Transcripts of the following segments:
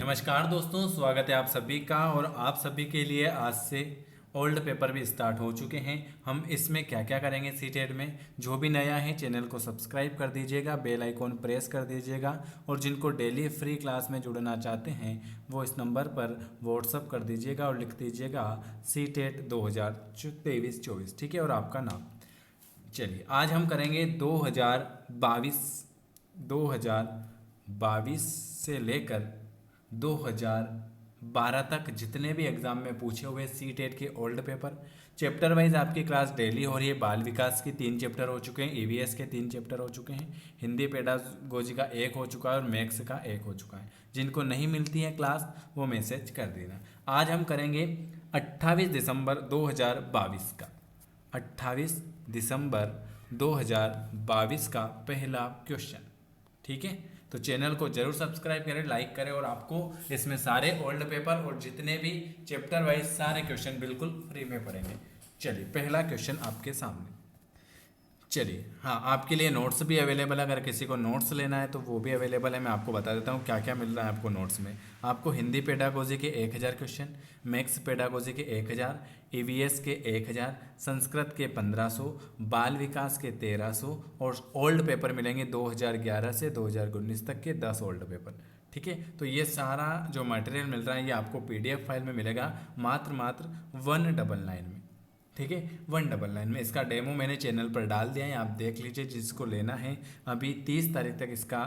नमस्कार दोस्तों, स्वागत है आप सभी का। और आप सभी के लिए आज से ओल्ड पेपर भी स्टार्ट हो चुके हैं। हम इसमें क्या क्या करेंगे सीटेट में, जो भी नया है चैनल को सब्सक्राइब कर दीजिएगा, बेल आइकॉन प्रेस कर दीजिएगा। और जिनको डेली फ्री क्लास में जुड़ना चाहते हैं वो इस नंबर पर व्हाट्सअप कर दीजिएगा और लिख दीजिएगा सीटेट 2023-24, ठीक है, और आपका नाम। चलिए आज हम करेंगे 2022 से लेकर 2012 तक जितने भी एग्जाम में पूछे हुए सीटेट के ओल्ड पेपर। चैप्टर वाइज आपकी क्लास डेली हो रही है। बाल विकास के 3 चैप्टर हो चुके हैं, ईवीएस के 3 चैप्टर हो चुके हैं, हिंदी पेडागोजी का 1 हो चुका है और मैथ्स का 1 हो चुका है। जिनको नहीं मिलती है क्लास वो मैसेज कर देना। आज हम करेंगे 28 दिसंबर 2022 का 28 दिसंबर 2022 का पहला क्वेश्चन, ठीक है। तो चैनल को जरूर सब्सक्राइब करें, लाइक करें। और आपको इसमें सारे ओल्ड पेपर और जितने भी चैप्टर वाइज सारे क्वेश्चन बिल्कुल फ्री में पढ़ेंगे। चलिए पहला क्वेश्चन आपके सामने। चलिए हाँ, आपके लिए नोट्स भी अवेलेबल है। अगर किसी को नोट्स लेना है तो वो भी अवेलेबल है। मैं आपको बता देता हूँ क्या क्या मिल रहा है आपको नोट्स में। आपको हिंदी पेडागोजी के 1000 क्वेश्चन, मैथ्स पेडागोजी के 1000, ईवीएस के 1000, संस्कृत के 1500, बाल विकास के 1300 और ओल्ड पेपर मिलेंगे 2011 से 2019 तक के 10 ओल्ड पेपर, ठीक है। तो ये सारा जो मटेरियल मिल रहा है ये आपको पीडीएफ फाइल में मिलेगा मात्र 199 में, ठीक है। 199 में। इसका डेमो मैंने चैनल पर डाल दिया है, आप देख लीजिए जिसको लेना है। अभी 30 तारीख तक इसका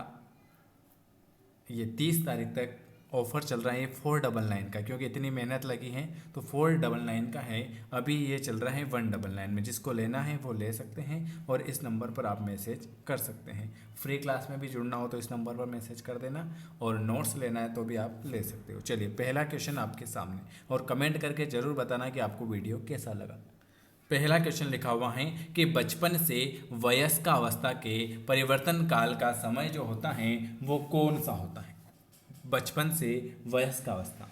30 तारीख तक ऑफर चल रहा है। ये 499 का, क्योंकि इतनी मेहनत लगी है तो 499 का है। अभी ये चल रहा है 199 में। जिसको लेना है वो ले सकते हैं और इस नंबर पर आप मैसेज कर सकते हैं। फ्री क्लास में भी जुड़ना हो तो इस नंबर पर मैसेज कर देना, और नोट्स लेना है तो भी आप ले सकते हो। चलिए पहला क्वेश्चन आपके सामने, और कमेंट करके ज़रूर बताना कि आपको वीडियो कैसा लगा। पहला क्वेश्चन लिखा हुआ है कि बचपन से वयस्क अवस्था के परिवर्तन काल का समय जो होता है वो कौन सा होता है। बचपन से वयस्क अवस्था,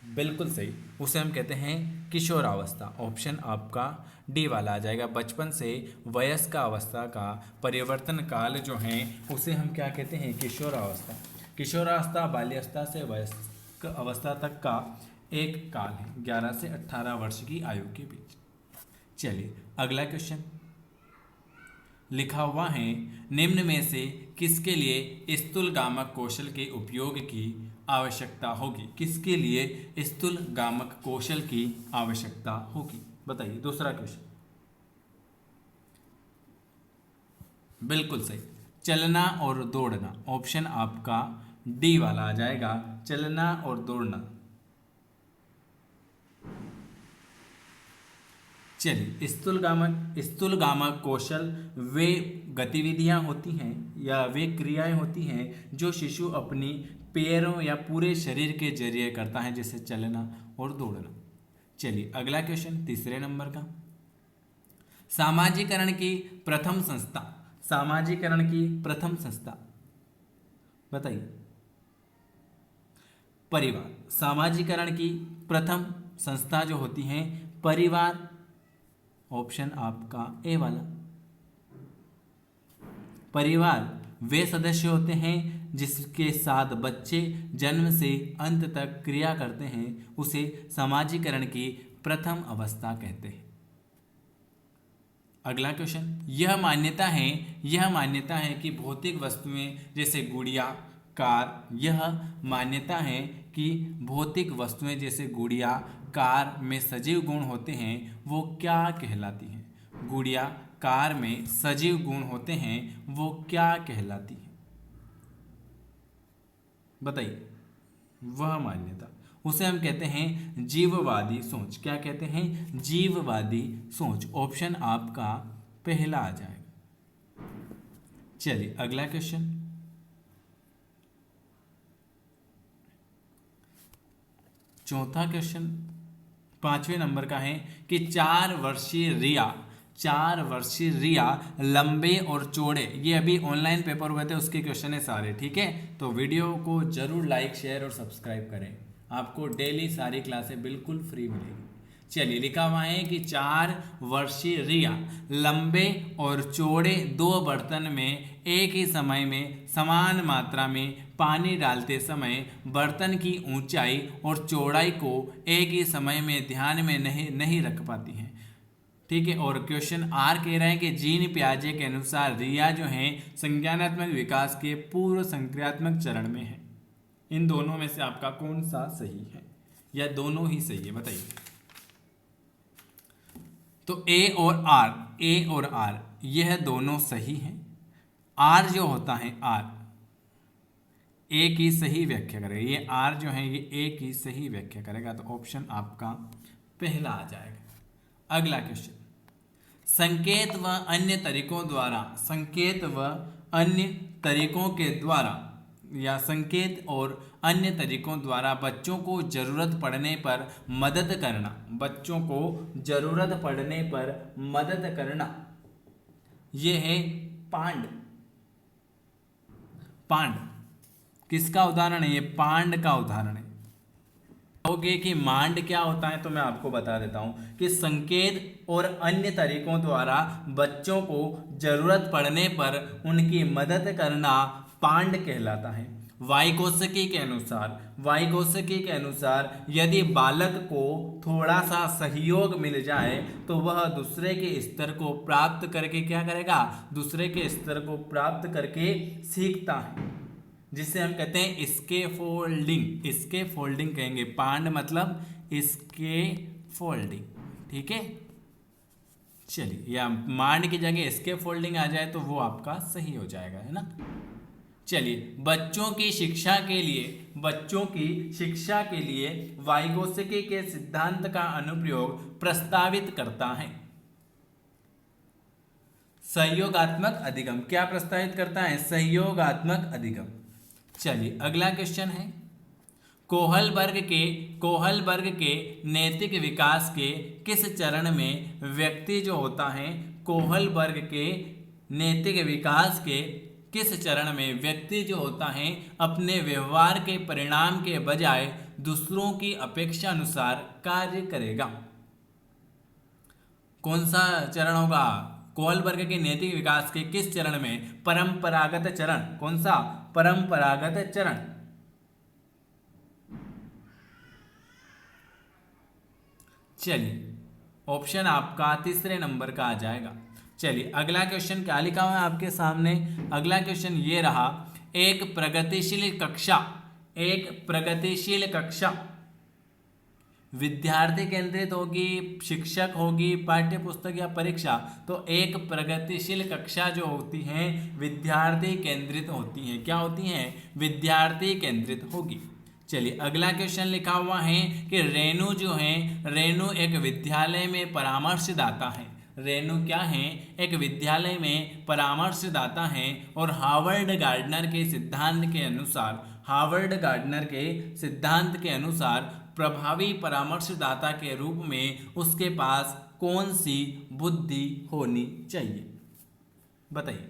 बिल्कुल सही, उसे हम कहते हैं किशोरावस्था। ऑप्शन आपका डी वाला आ जाएगा। बचपन से वयस्क अवस्था का परिवर्तन काल जो है उसे हम क्या कहते हैं, किशोरावस्था। किशोरावस्था बाल्यावस्था से वयस्क अवस्था तक का एक काल है, 11 से 18 वर्ष की आयु के बीच। चलिए अगला क्वेश्चन लिखा हुआ है, निम्न में से किसके लिए स्थूलगामक कौशल के उपयोग की आवश्यकता होगी। किसके लिए स्थूलगामक कौशल की आवश्यकता होगी, बताइए। दूसरा क्वेश्चन बिल्कुल सही, चलना और दौड़ना। ऑप्शन आपका डी वाला आ जाएगा, चलना और दौड़ना। चलिए स्थूलगामक कौशल वे गतिविधियां होती हैं या वे क्रियाएं होती हैं जो शिशु अपनी पैरों या पूरे शरीर के जरिए करता है, जैसे चलना और दौड़ना। चलिए अगला क्वेश्चन तीसरे नंबर का, सामाजिकरण की प्रथम संस्था। सामाजिकरण की प्रथम संस्था बताइए। परिवार। सामाजिकरण की प्रथम संस्था जो होती है परिवार। ऑप्शन आपका ए वाला। परिवार वे सदस्य होते हैं जिसके साथ बच्चे जन्म से अंत तक क्रिया करते हैं, उसे सामाजिकरण की प्रथम अवस्था कहते हैं। अगला क्वेश्चन, यह मान्यता है कि भौतिक वस्तुएं जैसे गुड़िया, कार, यह मान्यता है कि भौतिक वस्तुएं जैसे गुड़िया, कार में सजीव गुण होते हैं, वो क्या कहलाती हैं। गुड़िया, कार में सजीव गुण होते हैं, वो क्या कहलाती हैं, बताइए। वह मान्यता, उसे हम कहते हैं जीववादी सोच। क्या कहते हैं, जीववादी सोच। ऑप्शन आपका पहला आ जाएगा। चलिए अगला क्वेश्चन, चौथा क्वेश्चन 5वें नंबर का है कि 4 वर्षीय रिया लंबे और चौड़े, ये अभी ऑनलाइन पेपर हुए थे उसके क्वेश्चन है सारे, ठीक है। तो वीडियो को जरूर लाइक, शेयर और सब्सक्राइब करें, आपको डेली सारी क्लासें बिल्कुल फ्री मिलेगी। चलिए लिखा हुआ है कि 4 वर्षीय रिया लंबे और चौड़े 2 बर्तन में एक ही समय में समान मात्रा में पानी डालते समय बर्तन की ऊंचाई और चौड़ाई को एक ही समय में ध्यान में नहीं रख पाती हैं। ठीक है। और क्वेश्चन आर कह रहे हैं कि जीन पियाजे के अनुसार रिया जो है संज्ञानात्मक विकास के पूर्व संक्रियात्मक चरण में है। इन दोनों में से आपका कौन सा सही है, या दोनों ही सही है, बताइए। तो ए और आर यह दोनों सही हैं। आर जो होता है आर ए की सही व्याख्या करेगा, ये आर जो है ये ए की सही व्याख्या करेगा, तो ऑप्शन आपका पहला आ जाएगा। अगला क्वेश्चन, संकेत व अन्य तरीकों द्वारा, संकेत व अन्य तरीकों के द्वारा या संकेत और अन्य तरीकों द्वारा बच्चों को जरूरत पड़ने पर मदद करना, बच्चों को जरूरत पड़ने पर मदद करना, यह है पांड। पांड किसका उदाहरण है? ये पांड का उदाहरण है। कहोगे कि मांड क्या होता है, तो मैं आपको बता देता हूं कि संकेत और अन्य तरीकों द्वारा बच्चों को जरूरत पड़ने पर उनकी मदद करना पांड कहलाता है। वाइगोत्स्की के अनुसार यदि बालक को थोड़ा सा सहयोग मिल जाए तो वह दूसरे के स्तर को प्राप्त करके क्या करेगा? दूसरे के स्तर को प्राप्त करके सीखता है, जिसे हम कहते हैं स्कैफोल्डिंग। स्कैफोल्डिंग कहेंगे, पांड मतलब स्कैफोल्डिंग। ठीक है, चलिए, या मांड की जगह स्कैफोल्डिंग आ जाए तो वो आपका सही हो जाएगा, है ना। चलिए, बच्चों की शिक्षा के लिए वाइगोत्स्की के सिद्धांत का अनुप्रयोग प्रस्तावित करता है। सहयोगात्मक अधिगम क्या प्रस्तावित करता है? सहयोगात्मक अधिगम। चलिए, अगला क्वेश्चन है, कोहलबर्ग के नैतिक विकास के किस चरण में व्यक्ति जो होता है, कोहलबर्ग के नैतिक विकास के किस चरण में व्यक्ति जो होता है अपने व्यवहार के परिणाम के बजाय दूसरों की अपेक्षा अनुसार कार्य करेगा? कौन सा चरण होगा? कोहलबर्ग के नैतिक विकास के किस चरण में? परंपरागत चरण। कौन सा? परंपरागत चरण। चलिए, ऑप्शन आपका तीसरे नंबर का आ जाएगा। चलिए, अगला क्वेश्चन क्या लिखा हुआ है आपके सामने? अगला क्वेश्चन ये रहा, एक प्रगतिशील कक्षा विद्यार्थी केंद्रित होगी, शिक्षक होगी, पाठ्य पुस्तक या परीक्षा? तो एक प्रगतिशील कक्षा जो होती हैं विद्यार्थी केंद्रित होती हैं। क्या होती हैं? विद्यार्थी केंद्रित होगी। चलिए, अगला क्वेश्चन लिखा हुआ है कि रेणु जो है, रेणु एक विद्यालय में परामर्शदाता है। रेणु क्या है? एक विद्यालय में परामर्शदाता है और हार्वर्ड गार्डनर के सिद्धांत के अनुसार प्रभावी परामर्शदाता के रूप में उसके पास कौन सी बुद्धि होनी चाहिए? बताइए।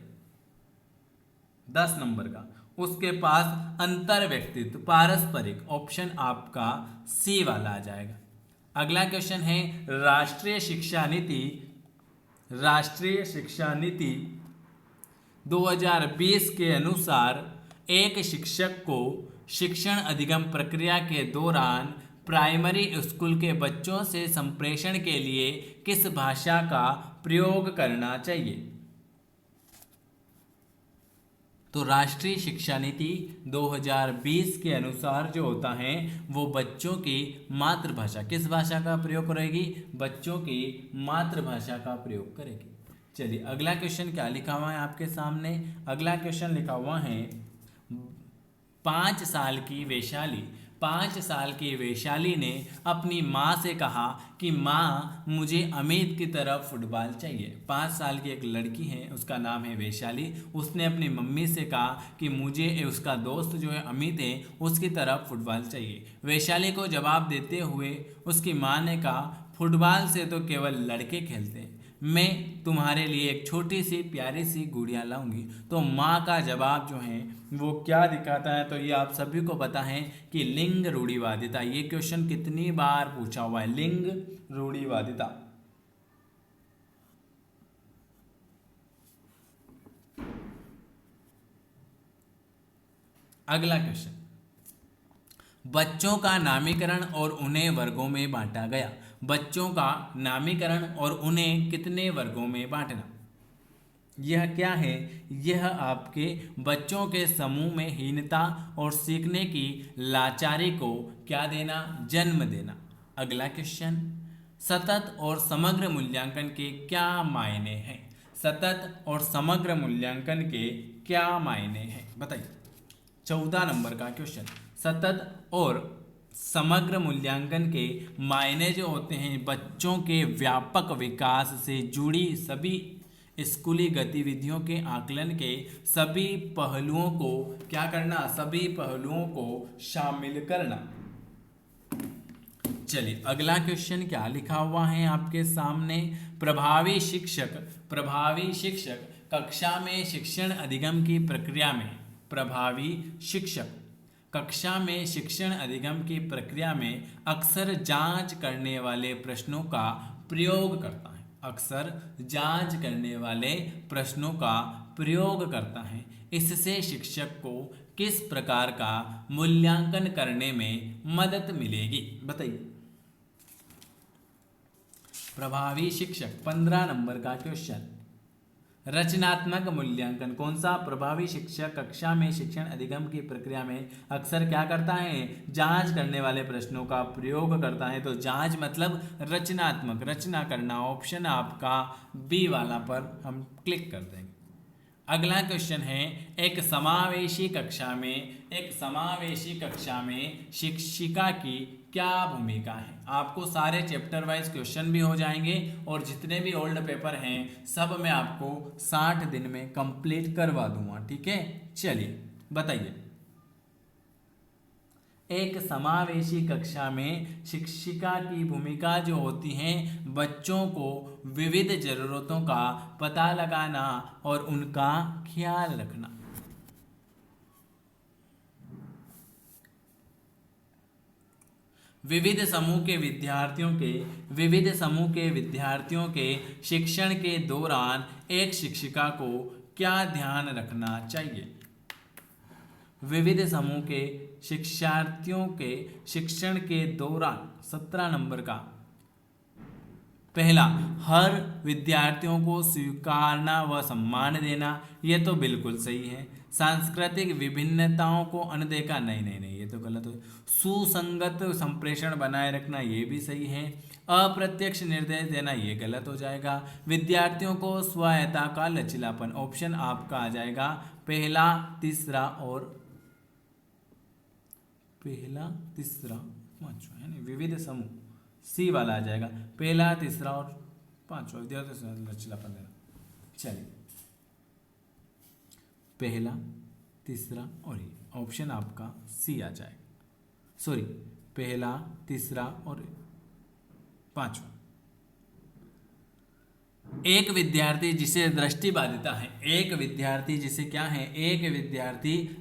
10 नंबर का, उसके पास अंतर व्यक्तित्व, पारस्परिक। ऑप्शन आपका सी वाला आ जाएगा। अगला क्वेश्चन है, राष्ट्रीय शिक्षा नीति 2020 के अनुसार एक शिक्षक को शिक्षण अधिगम प्रक्रिया के दौरान प्राइमरी स्कूल के बच्चों से संप्रेषण के लिए किस भाषा का प्रयोग करना चाहिए? तो राष्ट्रीय शिक्षा नीति 2020 के अनुसार जो होता है वो बच्चों की मातृभाषा, किस भाषा का प्रयोग करेगी? बच्चों की मातृभाषा का प्रयोग करेगी। चलिए, अगला क्वेश्चन क्या लिखा हुआ है आपके सामने? अगला क्वेश्चन लिखा हुआ है, 5 साल की वैशाली ने अपनी माँ से कहा कि माँ, मुझे अमित की तरह फुटबॉल चाहिए। 5 साल की एक लड़की है, उसका नाम है वैशाली। उसने अपनी मम्मी से कहा कि मुझे उसका दोस्त जो है अमित है, उसकी तरह फुटबॉल चाहिए। वैशाली को जवाब देते हुए उसकी माँ ने कहा, फुटबॉल से तो केवल लड़के खेलते हैं, मैं तुम्हारे लिए एक छोटी सी प्यारी सी गुड़िया लाऊंगी। तो माँ का जवाब जो है वो क्या दिखाता है? तो ये आप सभी को पता है कि लिंग रूढ़िवादिता। ये क्वेश्चन कितनी बार पूछा हुआ है, लिंग रूढ़िवादिता। अगला क्वेश्चन, बच्चों का नामीकरण और उन्हें वर्गों में बांटा गया। बच्चों का नामीकरण और उन्हें कितने वर्गों में बांटना। यह क्या है, यह आपके बच्चों के समूह में हीनता और सीखने की लाचारी को क्या देना, जन्म देना। अगला क्वेश्चन, सतत और समग्र मूल्यांकन के क्या मायने हैं। सतत और समग्र मूल्यांकन के क्या मायने हैं, बताइए। 14 नंबर का क्वेश्चन, सतत और समग्र मूल्यांकन के मायने जो होते हैं, बच्चों के व्यापक विकास से जुड़ी सभी स्कूली गतिविधियों के आकलन के सभी पहलुओं को क्या करना, सभी पहलुओं को शामिल करना। चलिए अगला क्वेश्चन क्या लिखा हुआ है आपके सामने, प्रभावी शिक्षक कक्षा में शिक्षण अधिगम की प्रक्रिया में, प्रभावी शिक्षक कक्षा में शिक्षण अधिगम की प्रक्रिया में अक्सर जांच करने वाले प्रश्नों का प्रयोग करता है। अक्सर जांच करने वाले प्रश्नों का प्रयोग करता है। इससे शिक्षक को किस प्रकार का मूल्यांकन करने में मदद मिलेगी, बताइए। प्रभावी शिक्षक 15 नंबर का क्वेश्चन, रचनात्मक मूल्यांकन। कौन सा, प्रभावी शिक्षक कक्षा में शिक्षण अधिगम की प्रक्रिया में अक्सर क्या करता है, जांच करने वाले प्रश्नों का प्रयोग करता है। तो जांच मतलब रचनात्मक, रचना करना। ऑप्शन आपका बी वाला पर हम क्लिक कर देंगे। अगला क्वेश्चन है, एक समावेशी कक्षा में शिक्षिका की क्या भूमिका है। आपको सारे चैप्टर वाइज क्वेश्चन भी हो जाएंगे और जितने भी ओल्ड पेपर हैं सब मैं आपको 60 दिन में कंप्लीट करवा दूंगा, ठीक है। चलिए बताइए, एक समावेशी कक्षा में शिक्षिका की भूमिका जो होती है, बच्चों को विविध जरूरतों का पता लगाना और उनका ख्याल रखना। विविध समूह के विद्यार्थियों के शिक्षण के दौरान एक शिक्षिका को क्या ध्यान रखना चाहिए। विविध समूह के शिक्षार्थियों के शिक्षण के दौरान 17 नंबर का, पहला, हर विद्यार्थियों को स्वीकारना व सम्मान देना। ये तो बिल्कुल सही है। सांस्कृतिक विभिन्नताओं को अनदेखा, नहीं, ये तो गलत हो। सुसंगत संप्रेषण बनाए रखना, ये भी सही है। अप्रत्यक्ष निर्देश देना, ये गलत हो जाएगा। विद्यार्थियों को स्वायत्ता का लचीलापन, ऑप्शन आपका आ जाएगा पहला, तीसरा, पांचवा, यानी विविध समूह, सी वाला आ जाएगा। पहला, तीसरा और पांचवा, विद्यार्थियों को लचीलापन देना। चलिए, पहला, तीसरा और ये ऑप्शन आपका सी आ जाएगा। सॉरी, पहला, तीसरा और पांचवा। एक विद्यार्थी जिसे दृष्टिबाधिता है, एक विद्यार्थी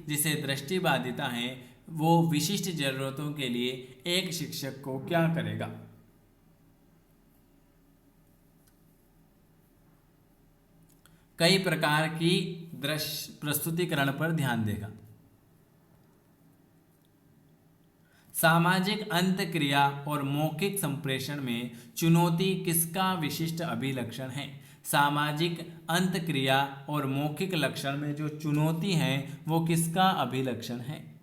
जिसे दृष्टिबाधिता है, वो विशिष्ट जरूरतों के लिए एक शिक्षक को क्या करेगा। कई प्रकार की दृश्य प्रस्तुतिकरण पर ध्यान देगा। सामाजिक अंतःक्रिया और मौखिक संप्रेषण में चुनौती किसका विशिष्ट अभिलक्षण है। सामाजिक अंतःक्रिया और मौखिक लक्षण में जो चुनौती है वो किसका अभिलक्षण है।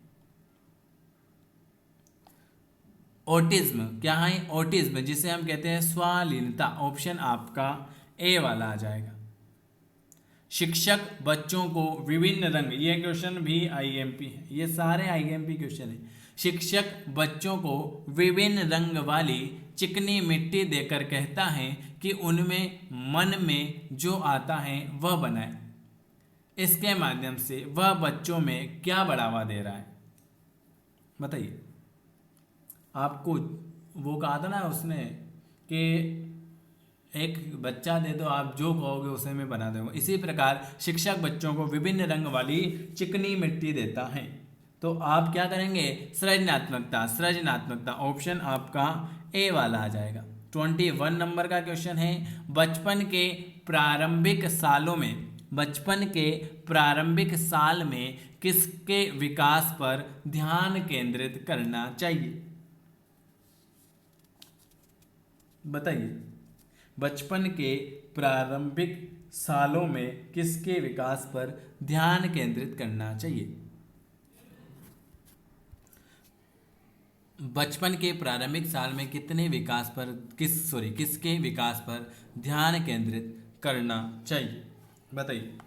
ऑटिज्म, क्या है ऑटिज्म, जिसे हम कहते हैं स्वालीनता, ऑप्शन आपका ए वाला आ जाएगा। शिक्षक बच्चों को विभिन्न रंग, ये क्वेश्चन भी आईएमपी है, ये सारे आईएमपी क्वेश्चन है। शिक्षक बच्चों को विभिन्न रंग वाली चिकनी मिट्टी देकर कहता है कि उनमें मन में जो आता है वह बनाए। इसके माध्यम से वह बच्चों में क्या बढ़ावा दे रहा है, बताइए। आपको वो कहा था ना उसने कि एक बच्चा दे दो, आप जो कहोगे उसे मैं बना दूंगा। इसी प्रकार शिक्षक बच्चों को विभिन्न रंग वाली चिकनी मिट्टी देता है। तो आप क्या करेंगे, सृजनात्मकता, ऑप्शन आपका ए वाला आ जाएगा। 21 नंबर का क्वेश्चन है, बचपन के प्रारंभिक साल में किसके विकास पर ध्यान केंद्रित करना चाहिए? बताइए। बचपन के प्रारंभिक सालों में किसके विकास पर ध्यान केंद्रित करना चाहिए? बचपन के प्रारंभिक साल में कितने विकास पर किसके विकास पर ध्यान केंद्रित करना चाहिए? बताइए।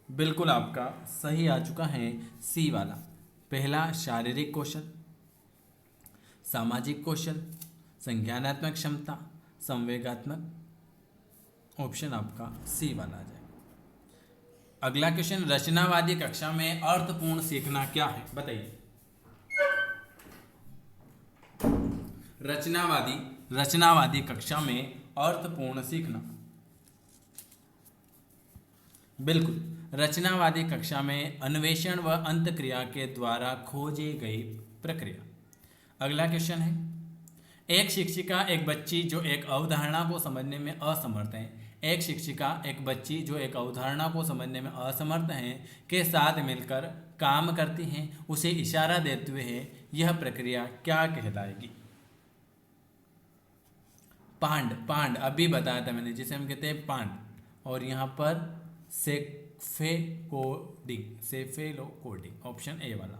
बिल्कुल आपका सही आ चुका है सी वाला। पहला शारीरिक कौशल, सामाजिक कौशल, संज्ञानात्मक क्षमता, संवेगात्मक। ऑप्शन आपका सी वाला आ जाएगा। अगला क्वेश्चन, रचनावादी कक्षा में अर्थपूर्ण सीखना क्या है? बताइए। रचनावादी कक्षा में अर्थपूर्ण सीखना। बिल्कुल, रचनावादी कक्षा में अन्वेषण व अंतक्रिया के द्वारा खोजी गई प्रक्रिया। अगला क्वेश्चन है, एक शिक्षिका एक बच्ची जो एक अवधारणा को समझने में असमर्थ है, एक शिक्षिका एक बच्ची जो एक अवधारणा को समझने में असमर्थ है के साथ मिलकर काम करती हैं, उसे इशारा देते हुए यह प्रक्रिया क्या कहलाएगी? पांड अभी बताया था मैंने, जिसे हम कहते हैं पांड, और यहाँ पर सेफेलोकोडिंग। ऑप्शन ए वाला।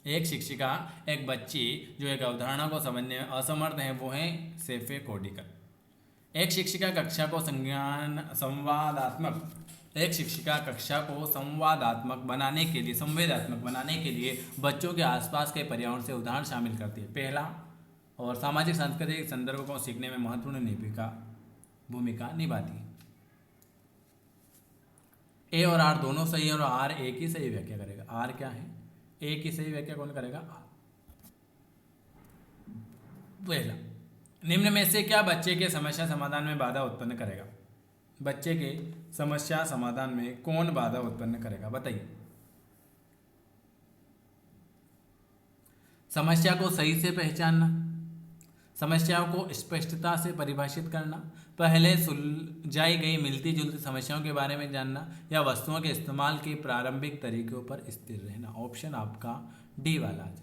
एक शिक्षिका एक बच्ची जो एक अवधारणा को समझने में असमर्थ है, वो है सेफेकोडिकल। एक शिक्षिका कक्षा को संवादात्मक बनाने के लिए बच्चों के आसपास के पर्यावरण से उदाहरण शामिल करती है। पहला, और सामाजिक सांस्कृतिक संदर्भ को सीखने में महत्वपूर्ण भूमिका निभाती है। ए और आर दोनों सही है, और आर एक ही सही व्याख्या करेगा। आर क्या है? एक ही सही व्याख्या कौन करेगा? आर। पहला, निम्न में से क्या बच्चे के समस्या समाधान में बाधा उत्पन्न करेगा? बच्चे के समस्या समाधान में कौन बाधा उत्पन्न करेगा? बताइए। समस्या को सही से पहचानना, समस्याओं को स्पष्टता से परिभाषित करना, पहले सुलझाई गई मिलती जुलती समस्याओं के बारे में जानना, या वस्तुओं के इस्तेमाल के प्रारंभिक तरीकों पर स्थिर रहना। ऑप्शन आपका डी वाला आ जाएगा।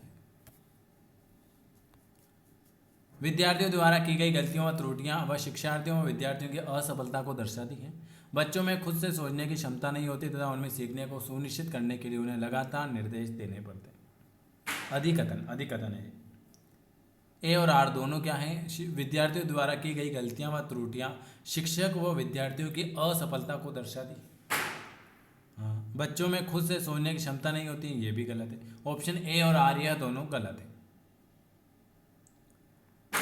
विद्यार्थियों द्वारा की गई गलतियों व त्रुटियां व शिक्षार्थियों व विद्यार्थियों की असफलता को दर्शाती हैं। बच्चों में खुद से सोचने की क्षमता नहीं होती तथा उनमें सीखने को सुनिश्चित करने के लिए उन्हें लगातार निर्देश देने पड़ते हैं। अधिकतन है। ए और आर दोनों क्या हैं? विद्यार्थियों द्वारा की गई गलतियां व त्रुटियां शिक्षक व विद्यार्थियों की असफलता को दर्शाती। हाँ, बच्चों में खुद से सोचने की क्षमता नहीं होती, ये भी गलत है। ऑप्शन ए और आर यह दोनों गलत है।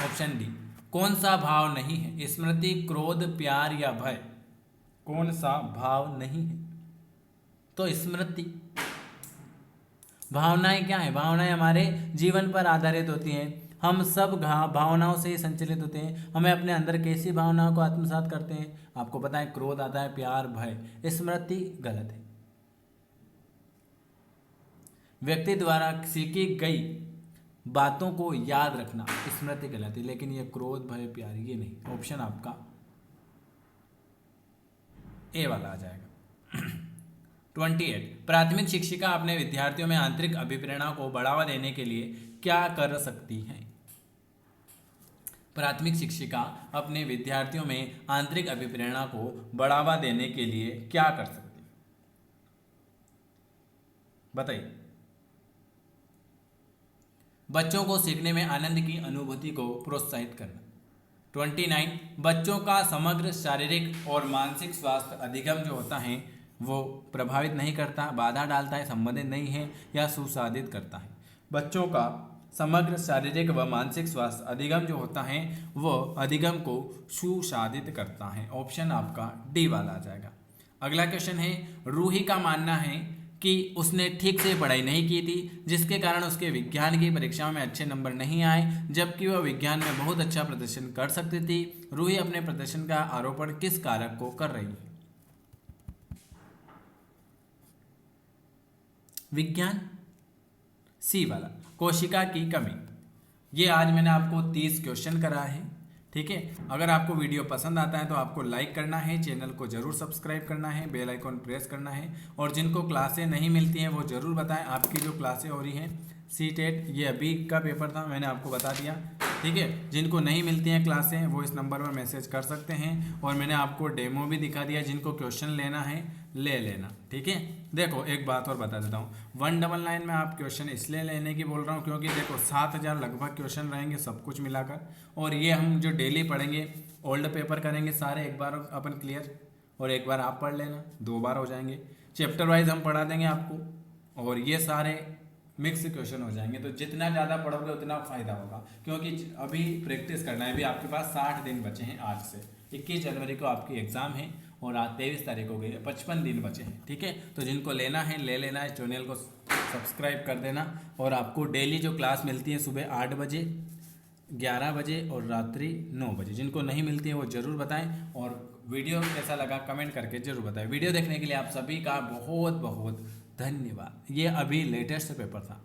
ऑप्शन डी, कौन सा भाव नहीं है? स्मृति, क्रोध, प्यार या भय? कौन सा भाव नहीं है? तो स्मृति। भावनाएं क्या है? भावनाएं हमारे जीवन पर आधारित होती हैं। हम सब भावनाओं से ही संचालित होते हैं। हमें अपने अंदर कैसी भावनाओं को आत्मसात करते हैं? आपको पता है, क्रोध आता है, प्यार, भय। स्मृति गलत है। व्यक्ति द्वारा सीखी गई बातों को याद रखना, स्मृति गलत है। लेकिन ये क्रोध, भय, प्यार ये नहीं। ऑप्शन आपका ए वाला आ जाएगा। 28, प्राथमिक शिक्षिका अपने विद्यार्थियों में आंतरिक अभिप्रेरणा को बढ़ावा देने के लिए क्या कर सकती है? प्राथमिक शिक्षिका अपने विद्यार्थियों में आंतरिक अभिप्रेरणा को बढ़ावा देने के लिए क्या कर सकती है? बताइए। बच्चों को सीखने में आनंद की अनुभूति को प्रोत्साहित करना। 29, बच्चों का समग्र शारीरिक और मानसिक स्वास्थ्य अधिगम जो होता है वो प्रभावित नहीं करता, बाधा डालता है, संबंधित नहीं है या सुसाधित करता है। बच्चों का समग्र शारीरिक व मानसिक स्वास्थ्य अधिगम जो होता है वो अधिगम को सुसाधित करता है। ऑप्शन आपका डी वाला आ जाएगा। अगला क्वेश्चन है, रूही का मानना है कि उसने ठीक से पढ़ाई नहीं की थी, जिसके कारण उसके विज्ञान की परीक्षाओं में अच्छे नंबर नहीं आए, जबकि वह विज्ञान में बहुत अच्छा प्रदर्शन कर सकती थी। रूही अपने प्रदर्शन का आरोपण किस कारक को कर रही है? विज्ञान, सी वाला, कोशिका की कमी। ये आज मैंने आपको 30 क्वेश्चन करा है। ठीक है। अगर आपको वीडियो पसंद आता है तो आपको लाइक करना है, चैनल को जरूर सब्सक्राइब करना है, बेल आइकॉन प्रेस करना है, और जिनको क्लासें नहीं मिलती हैं वो ज़रूर बताएं आपकी जो क्लासें हो रही हैं। सीटेट ये अभी का पेपर था, मैंने आपको बता दिया, ठीक है। जिनको नहीं मिलती हैं क्लासें वो इस नंबर पर मैसेज कर सकते हैं, और मैंने आपको डेमो भी दिखा दिया, जिनको क्वेश्चन लेना है ले लेना, ठीक है। देखो एक बात और बता देता हूँ, 199 में आप क्वेश्चन इसलिए लेने की बोल रहा हूँ क्योंकि देखो 7000 लगभग क्वेश्चन रहेंगे सब कुछ मिलाकर, और ये हम जो डेली पढ़ेंगे ओल्ड पेपर करेंगे सारे एक बार अपन क्लियर, और एक बार आप पढ़ लेना, 2 बार हो जाएंगे। चैप्टर वाइज हम पढ़ा देंगे आपको, और ये सारे मिक्स क्वेश्चन हो जाएंगे, तो जितना ज़्यादा पढ़ोगे उतना फ़ायदा होगा, क्योंकि अभी प्रैक्टिस करना है। अभी आपके पास 60 दिन बचे हैं आज से, 21 जनवरी को आपकी एग्ज़ाम है और आज 23 तारीख हो गई है, 55 दिन बचे हैं, ठीक है। तो जिनको लेना है ले लेना है, चैनल को सब्सक्राइब कर देना, और आपको डेली जो क्लास मिलती है सुबह 8 बजे, 11 बजे और रात्रि 9 बजे, जिनको नहीं मिलती है वो ज़रूर बताएं, और वीडियो कैसा लगा कमेंट करके ज़रूर बताएं। वीडियो देखने के लिए आप सभी का बहुत बहुत धन्यवाद। ये अभी लेटेस्ट पेपर था।